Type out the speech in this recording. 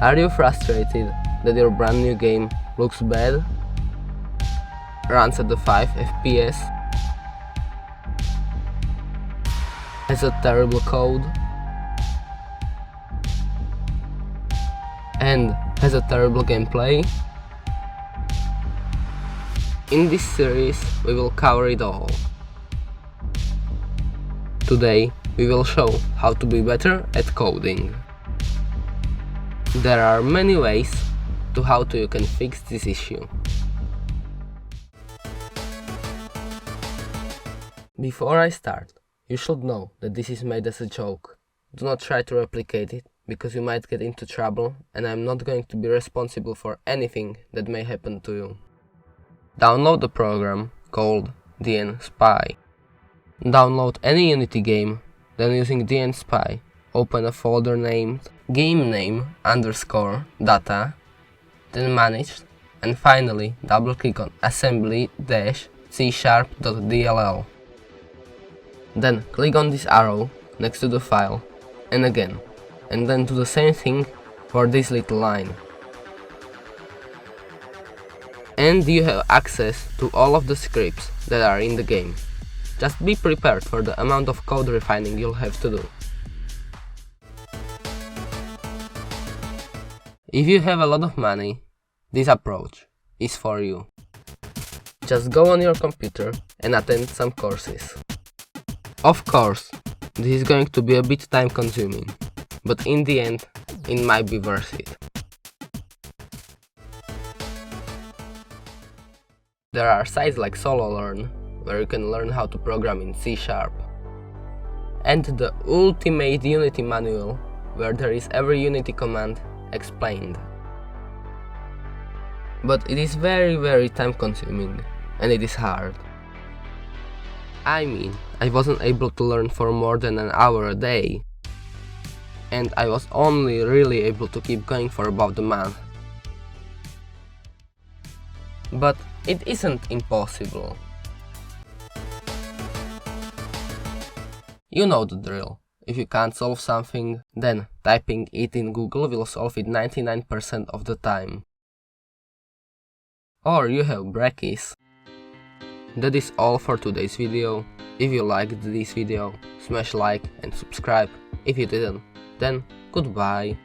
Are you frustrated that your brand new game looks bad, runs at the 5 FPS, has a terrible code, and has a terrible gameplay? In this series we will cover it all. Today we will show how to be better at coding. There are many ways to how you can fix this issue. Before I start, you should know that this is made as a joke. Do not try to replicate it, because you might get into trouble and I'm not going to be responsible for anything that may happen to you. Download the program called dnSpy. Download any Unity game, then using dnSpy, open a folder named game_name_data, then managed, and finally double-click on assembly-c#.dll. Then click on this arrow next to the file, and again, and then do the same thing for this little line. And you have access to all of the scripts that are in the game. Just be prepared for the amount of code refining you'll have to do. If you have a lot of money, this approach is for you. Just go on your computer and attend some courses. Of course, this is going to be a bit time consuming, but in the end, it might be worth it. There are sites like SoloLearn, where you can learn how to program in C#, and the ultimate Unity manual, where there is every Unity command explained. But it is very time consuming, and it is hard. I mean, I wasn't able to learn for more than an hour a day, and I was only really able to keep going for about a month. But it isn't impossible. You know the drill. If you can't solve something, then typing it in Google will solve it 99% of the time. Or you have brackies. That is all for today's video. If you liked this video, smash like and subscribe. If you didn't, then goodbye.